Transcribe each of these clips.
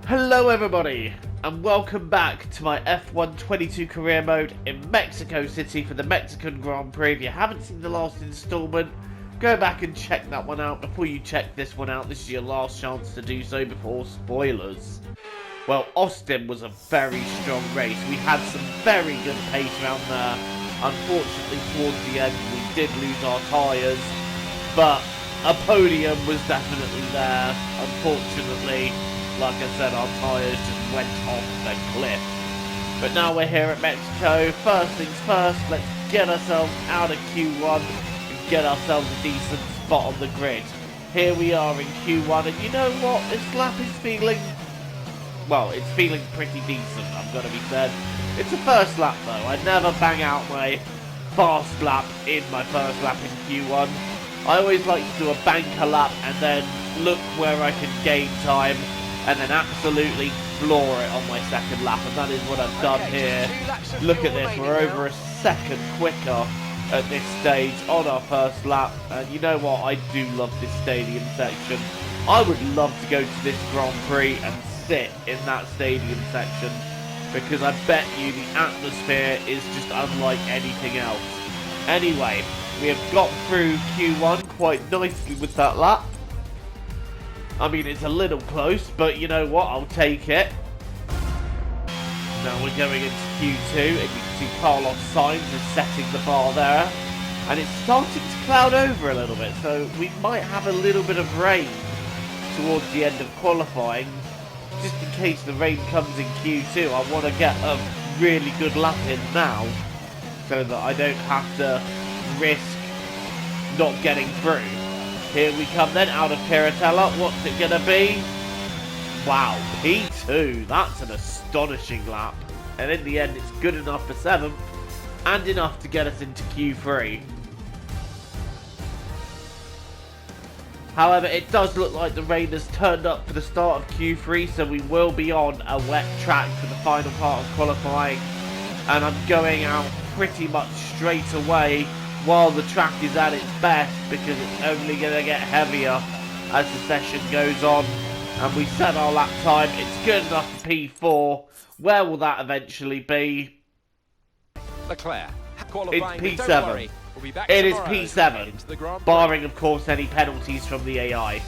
Hello everybody, and welcome back to my F1 22 career mode in Mexico City for the Mexican Grand Prix. If you haven't seen the last installment, go back and check that one out before you check this one out. This is your last chance to do so before spoilers. Well, Austin was a very strong race. We had some very good pace around there. Unfortunately, towards the end, we did lose our tyres, but a podium was definitely there. Unfortunately, like I said, our tyres just went off the cliff. But now we're here at Mexico. First things first, let's get ourselves out of Q1 and get ourselves a decent spot on the grid. Here we are in Q1, and you know what? This lap is feeling... well, it's feeling pretty decent, I'm gonna be said. It's the first lap though. I never bang out my fast lap in my first lap in Q1. I always like to do a banker lap and then look where I can gain time and then absolutely floor it on my second lap, and that is what I've done here. Look at this, we're over a second quicker at this stage on our first lap, and you know what, I do love this stadium section. I would love to go to this Grand Prix and sit in that stadium section, because I bet you the atmosphere is just unlike anything else. Anyway, we have got through Q1 quite nicely with that lap. I mean, it's a little close, but you know what, I'll take it. Now we're going into Q2, and you can see Carlos Sainz is setting the bar there. And it's starting to cloud over a little bit, so we might have a little bit of rain towards the end of qualifying. Just in case the rain comes in Q2, I want to get a really good lap in now, so that I don't have to risk not getting through. Here we come then, out of Piratella. What's it going to be? Wow, P2. That's an astonishing lap. And in the end, it's good enough for 7th, and enough to get us into Q3. However, it does look like the rain has turned up for the start of Q3, so we will be on a wet track for the final part of qualifying. And I'm going out pretty much straight away while the track is at its best, because it's only going to get heavier as the session goes on. And we set our lap time. It's good enough for P4. Where will that eventually be? Leclerc. It's P7. We'll be back it is tomorrow P7, barring of course any penalties from the AI.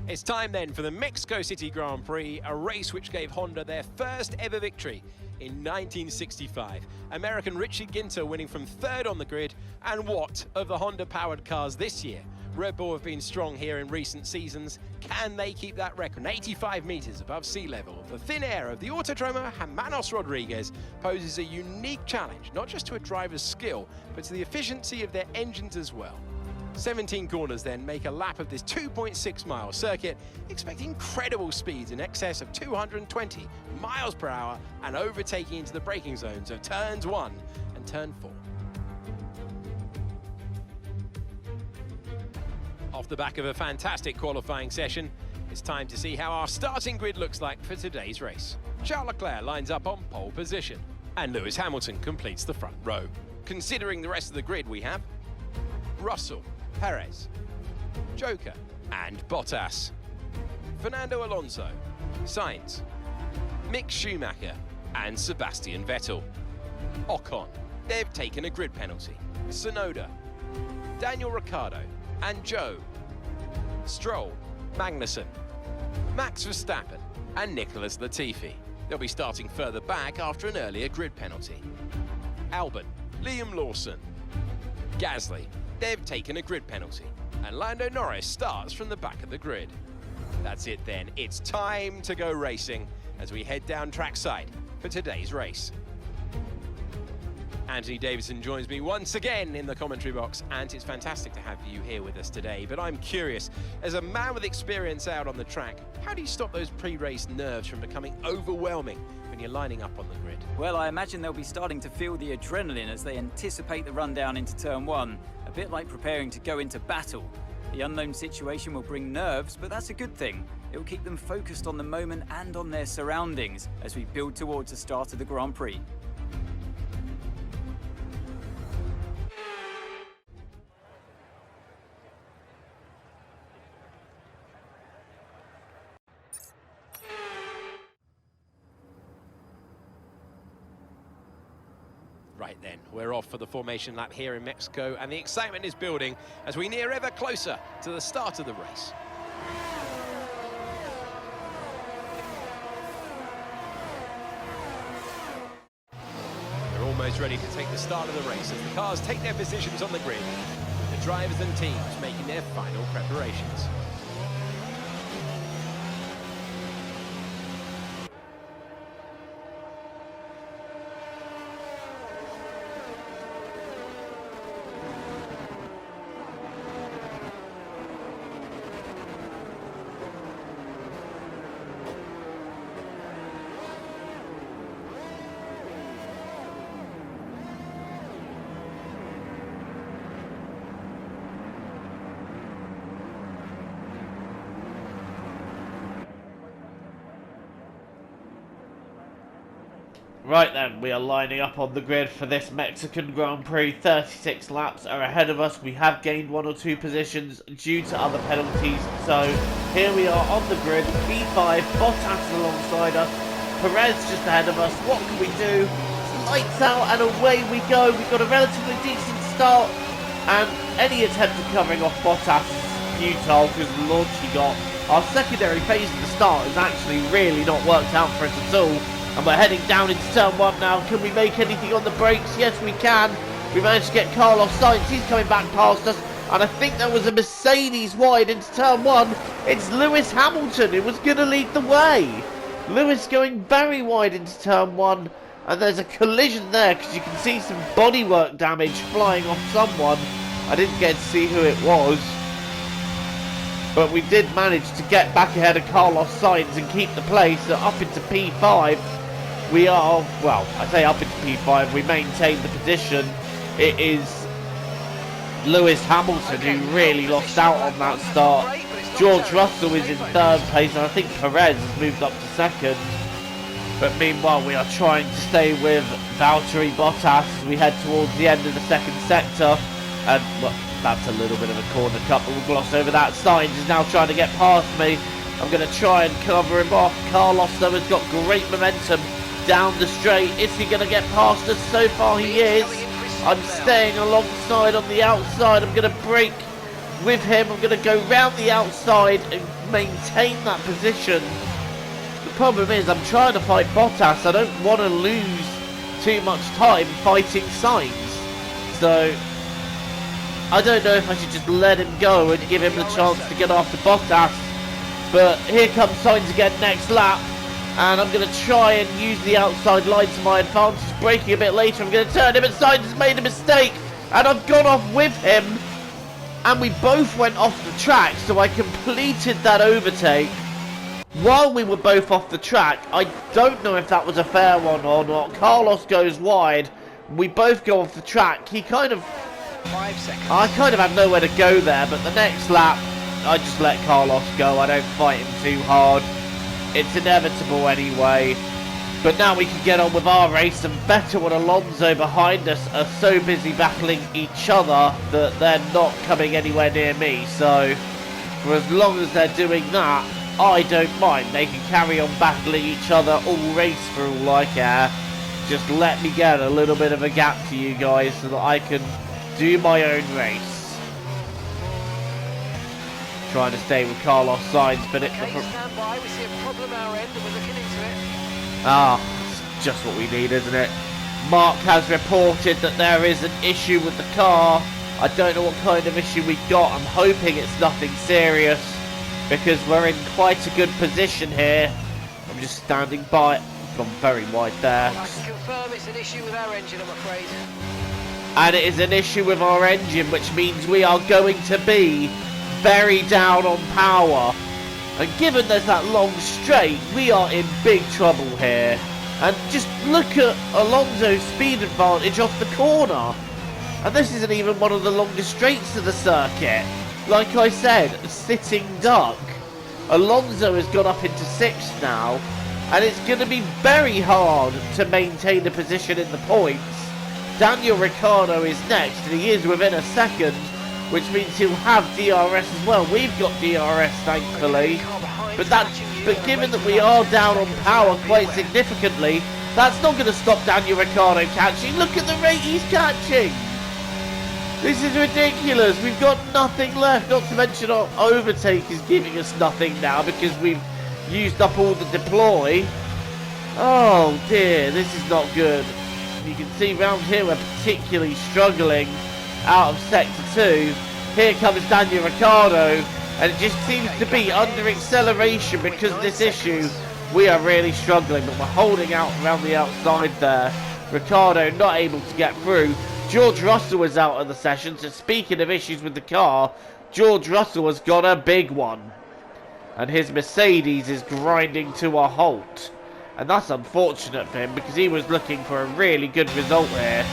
It's time then for the Mexico City Grand Prix, a race which gave Honda their first ever victory in 1965. American Richie Ginter winning from 3rd on the grid, and what of the Honda-powered cars this year? Red Bull have been strong here in recent seasons. Can they keep that record? 85 meters above sea level. The thin air of the Autodromo Hermanos Rodriguez poses a unique challenge, not just to a driver's skill, but to the efficiency of their engines as well. 17 corners then make a lap of this 2.6-mile circuit, expecting incredible speeds in excess of 220 miles per hour and overtaking into the braking zones of turns 1 and turn 4. Off the back of a fantastic qualifying session, it's time to see how our starting grid looks like for today's race. Charles Leclerc lines up on pole position, and Lewis Hamilton completes the front row. Considering the rest of the grid, we have Russell, Perez, Joker, and Bottas, Fernando Alonso, Sainz, Mick Schumacher, and Sebastian Vettel. Ocon, they've taken a grid penalty. Tsunoda, Daniel Ricciardo, and Joe, Stroll, Magnussen, Max Verstappen, and Nicholas Latifi. They'll be starting further back after an earlier grid penalty. Albon, Liam Lawson, Gasly, they've taken a grid penalty, and Lando Norris starts from the back of the grid. That's it then, it's time to go racing as we head down trackside for today's race. Anthony Davidson joins me once again in the commentary box, and it's fantastic to have you here with us today. But I'm curious, as a man with experience out on the track, how do you stop those pre-race nerves from becoming overwhelming when you're lining up on the grid? Well, I imagine they'll be starting to feel the adrenaline as they anticipate the rundown into turn 1, a bit like preparing to go into battle. The unknown situation will bring nerves, but that's a good thing. It will keep them focused on the moment and on their surroundings as we build towards the start of the Grand Prix. Right then, we're off for the formation lap here in Mexico, and the excitement is building as we near ever closer to the start of the race. We're almost ready to take the start of the race as the cars take their positions on the grid, with the drivers and teams making their final preparations. Right then, we are lining up on the grid for this Mexican Grand Prix. 36 laps are ahead of us. We have gained 1 or 2 positions due to other penalties. So here we are on the grid. P5, Bottas alongside us. Perez just ahead of us. What can we do? It's lights out and away we go. We've got a relatively decent start. And any attempt at covering off Bottas is futile because the launch he got. Our secondary phase of the start has actually really not worked out for us at all. And we're heading down into turn 1 now. Can we make anything on the brakes? Yes, we can. We managed to get Carlos Sainz. He's coming back past us. And I think there was a Mercedes wide into turn 1. It's Lewis Hamilton who was going to lead the way. Lewis going very wide into turn 1. And there's a collision there because you can see some bodywork damage flying off someone. I didn't get to see who it was. But we did manage to get back ahead of Carlos Sainz and keep the place. So up into P5. We are, well, I say up into P5, we maintain the position. It is Lewis Hamilton who really lost out on that start. George Russell is in 3rd place, and I think Perez has moved up to 2nd. But meanwhile, we are trying to stay with Valtteri Bottas as we head towards the end of the 2nd sector. And, well, that's a little bit of a corner cut, but we'll gloss over that. Sainz is now trying to get past me. I'm going to try and cover him off. Carlos, though, has got great momentum down the straight. Is he going to get past us? So far he is. I'm staying alongside on the outside. I'm going to brake with him. I'm going to go round the outside and maintain that position. The problem is I'm trying to fight Bottas. I don't want to lose too much time fighting Sainz. So I don't know if I should just let him go and give him the chance to get after Bottas. But here comes Sainz again next lap. And I'm going to try and use the outside line to my advantage. Braking a bit later, I'm going to turn him, and Sainz has made a mistake. And I've gone off with him. And we both went off the track, so I completed that overtake. While we were both off the track, I don't know if that was a fair one or not. Carlos goes wide. We both go off the track. He kind of... 5 seconds. I kind of have nowhere to go there, but the next lap, I just let Carlos go. I don't fight him too hard. It's inevitable anyway. But now we can get on with our race, and Vettel and Alonso behind us are so busy battling each other that they're not coming anywhere near me. So for as long as they're doing that, I don't mind. They can carry on battling each other all race for all I care. Just let me get a little bit of a gap to you guys so that I can do my own race. Trying to stay with Carlos Sainz, but it... Okay, stand by. We see a problem our end and we're looking into it. It's just what we need, isn't it? Mark has reported that there is an issue with the car. I don't know what kind of issue we got. I'm hoping it's nothing serious because we're in quite a good position here. I'm just standing by. I've gone very wide there. I can confirm it's an issue with our engine, I'm afraid. And it is an issue with our engine, which means we are going to be very down on power. And given there's that long straight, we are in big trouble here. And just look at Alonso's speed advantage off the corner. And this isn't even one of the longest straights of the circuit. Like I said, sitting duck. Alonso has got up into 6th now. And it's going to be very hard to maintain a position in the points. Daniel Ricciardo is next, and he is within a second, which means he'll have DRS as well. We've got DRS, thankfully. But given that we are down on power quite significantly, That's not going to stop Daniel Ricciardo catching. Look at the rate he's catching. This is ridiculous. We've got nothing left. Not to mention our overtake is giving us nothing now because we've used up all the deploy. Oh dear, this is not good. You can see round here we're particularly struggling out of Sector 2. Here comes Daniel Ricciardo, and it just seems to be under acceleration because of this issue. We are really struggling, but we're holding out around the outside there. Ricciardo not able to get through. George Russell is out of the session, so speaking of issues with the car, George Russell has got a big one. And his Mercedes is grinding to a halt. And that's unfortunate for him because he was looking for a really good result here.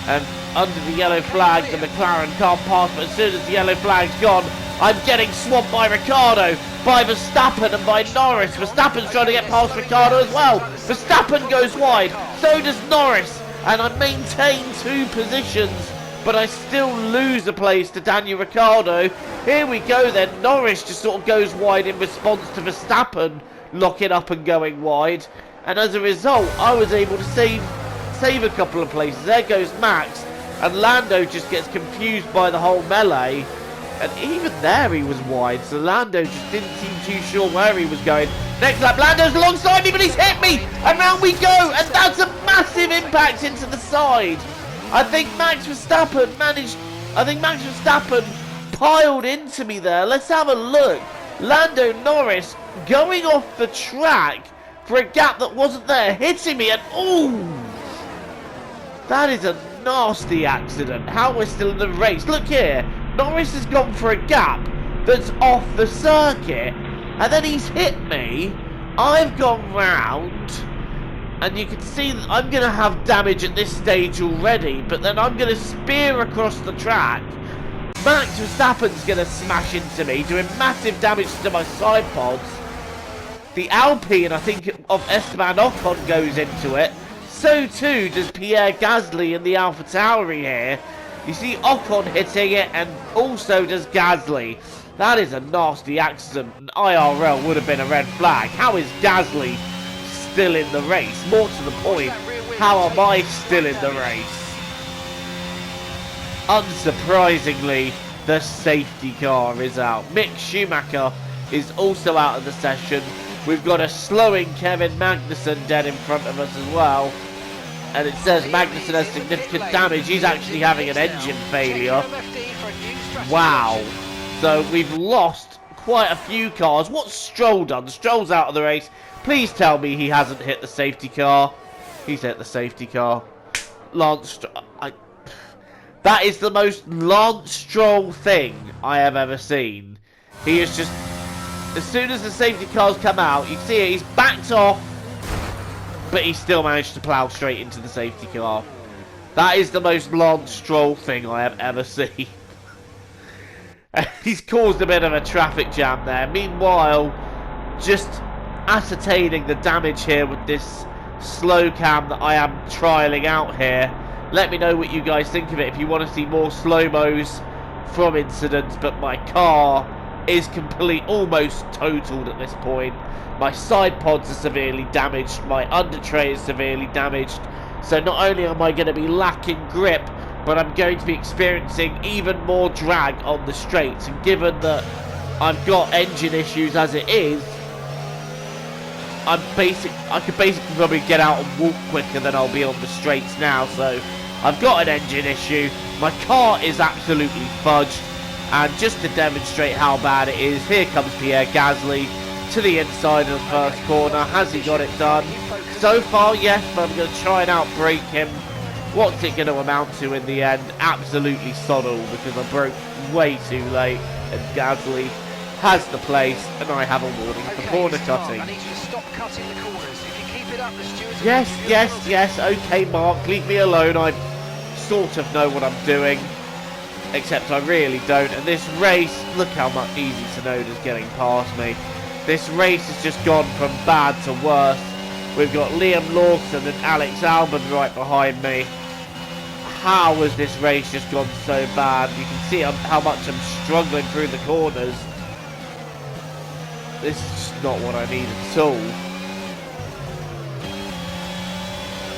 And under the yellow flag, the McLaren can't pass, but as soon as the yellow flag's gone, I'm getting swamped by Ricciardo, by Verstappen and by Norris. Verstappen's trying to get past Ricciardo as well. Verstappen goes wide, so does Norris. And I maintain 2 positions, but I still lose a place to Daniel Ricciardo. Here we go then. Norris just sort of goes wide in response to Verstappen locking up and going wide. And as a result, I was able to save a couple of places. There goes Max. And Lando just gets confused by the whole melee. And even there he was wide. So Lando just didn't seem too sure where he was going. Next lap, Lando's alongside me, but he's hit me. And round we go. And that's a massive impact into the side. I think Max Verstappen piled into me there. Let's have a look. Lando Norris going off the track for a gap that wasn't there, hitting me, and ooh, that is a nasty accident. How we're still in the race. Look here, Norris has gone for a gap that's off the circuit, and then he's hit me. I've gone round, and you can see that I'm going to have damage at this stage already, but then I'm going to spear across the track. Max Verstappen's going to smash into me, doing massive damage to my side pods. The Alpine, I think, of Esteban Ocon goes into it. So too does Pierre Gasly in the AlphaTauri here. You see Ocon hitting it, and also does Gasly. That is a nasty accident. An IRL would have been a red flag. How is Gasly still in the race? More to the point, how am I still in the race? Unsurprisingly, the safety car is out. Mick Schumacher is also out of the session. We've got a slowing Kevin Magnussen dead in front of us as well. And it says Magnussen has significant damage. He's actually having an engine failure. Wow. So we've lost quite a few cars. What's Stroll done? Stroll's out of the race. Please tell me he hasn't hit the safety car. He's hit the safety car. Lance Stroll. That is the most Lance Stroll thing I have ever seen. He is just... As soon as the safety cars come out, you see it, he's backed off, but he still managed to plough straight into the safety car. That is the most Lance Stroll thing I have ever seen. He's caused a bit of a traffic jam there. Meanwhile, just ascertaining the damage here with this slow cam that I am trialling out here. Let me know what you guys think of it if you want to see more slow-mos from incidents, but my car is almost totaled at this point. My side pods are severely damaged, my under tray is severely damaged, so not only am I going to be lacking grip, but I'm going to be experiencing even more drag on the straights, and given that I've got engine issues as it is, I could basically probably get out and walk quicker than I'll be on the straights now. So I've got an engine issue, my car is absolutely fudged, and just to demonstrate how bad it is, here comes Pierre Gasly to the inside of the first corner. Has he got it done? So far, yes, but I'm going to try and outbrake him. What's it going to amount to in the end? Absolutely soddle, because I broke way too late, and Gasly has the place, and I have a warning for corner cutting. Yes, okay Mark, leave me alone, I sort of know what I'm doing, except I really don't. And this race, look how much easy Tsunoda's getting past me. This race has just gone from bad to worse. We've got Liam Lawson and Alex Albon right behind me. How has this race just gone so bad? You can see how much I'm struggling through the corners. This is just not what I need at all.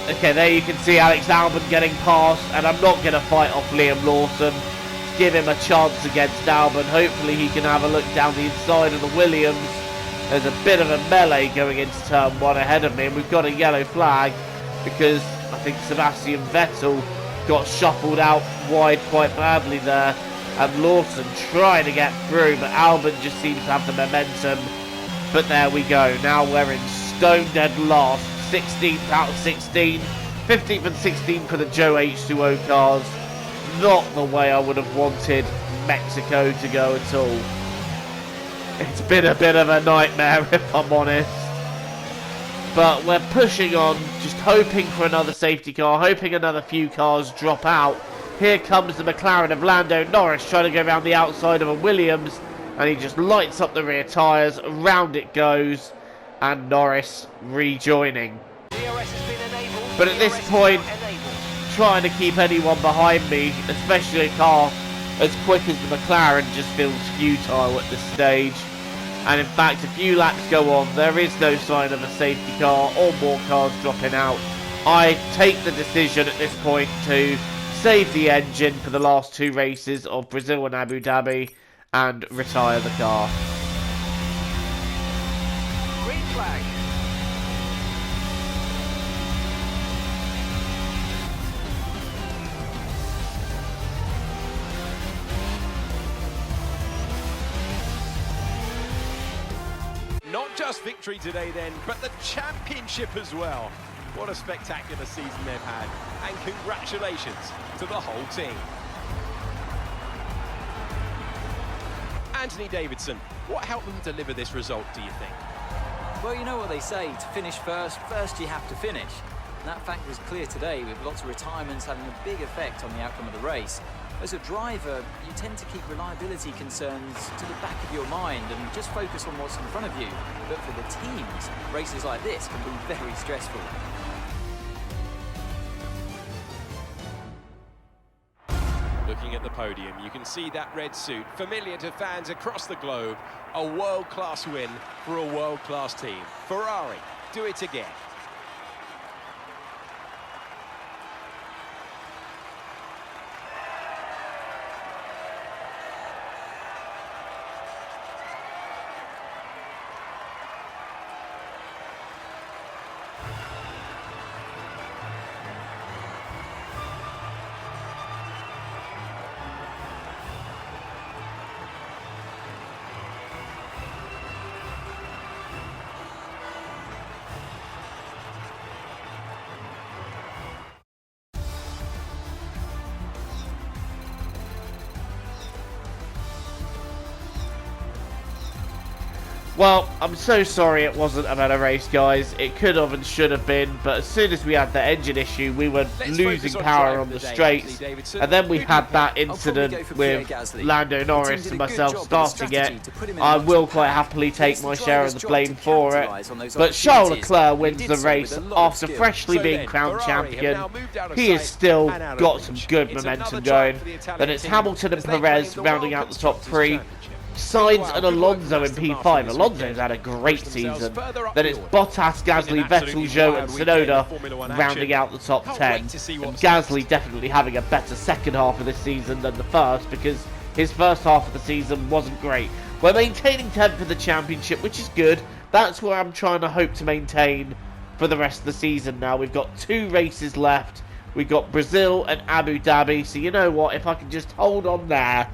Okay, there you can see Alex Albon getting past, and I'm not going to fight off Liam Lawson. Give him a chance against Albon. Hopefully he can have a look down the inside of the Williams. There's a bit of a melee going into turn 1 ahead of me, and we've got a yellow flag because I think Sebastian Vettel got shuffled out wide quite badly there, and Lawson trying to get through, but Albon just seems to have the momentum. But there we go, now we're in stone dead last, 16th out of 16, 15th and 16th for the Joe H2O cars. Not the way I would have wanted Mexico to go at all. It's been a bit of a nightmare if I'm honest. But we're pushing on, just hoping for another safety car, hoping another few cars drop out. Here comes the McLaren of Lando Norris trying to go around the outside of a Williams, and he just lights up the rear tyres, around it goes, and Norris rejoining. But at this point, trying to keep anyone behind me, especially a car as quick as the McLaren, just feels futile at this stage. And in fact, a few laps go on, there is no sign of a safety car or more cars dropping out. I take the decision at this point to save the engine for the last 2 races of Brazil and Abu Dhabi and retire the car. Green flag. Not just victory today then, but the championship as well. What a spectacular season they've had, and congratulations to the whole team. Anthony Davidson, what helped them deliver this result, do you think? Well, you know what they say, to finish first you have to finish. And that fact was clear today, with lots of retirements having a big effect on the outcome of the race. As a driver, you tend to keep reliability concerns to the back of your mind and just focus on what's in front of you. But for the teams, races like this can be very stressful. Looking at the podium, you can see that red suit, familiar to fans across the globe. A world-class win for a world-class team. Ferrari, do it again. Well, I'm so sorry it wasn't a better race, guys. It could have and should have been, but as soon as we had the engine issue, we were losing power on the straights. And then we had that incident with Lando Norris and myself starting it. I will quite happily take my share of the blame for it. But Charles Leclerc wins the race after freshly being crowned champion. He has still got some good momentum going. Then it's Hamilton and Perez rounding out the top 3. Sainz and Alonso in P5. Alonso's had a great season. Then it's Bottas, Gasly, Vettel, Zhou and Tsunoda rounding out the top 10. And Gasly definitely having a better second half of this season than the first, because his first half of the season wasn't great. We're maintaining 10th for the championship, which is good. That's where I'm trying to hope to maintain for the rest of the season now. We've got 2 races left. We've got Brazil and Abu Dhabi. So you know what, if I can just hold on there,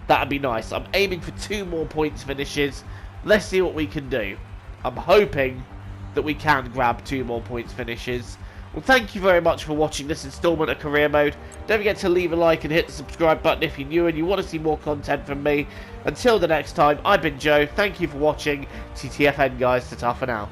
that'd be nice. I'm aiming for 2 more points finishes. Let's see what we can do. I'm hoping that we can grab 2 more points finishes. Well, thank you very much for watching this installment of Career Mode. Don't forget to leave a like and hit the subscribe button if you're new and you want to see more content from me. Until the next time, I've been Joe. Thank you for watching. TTFN, guys. Ta-ta for now.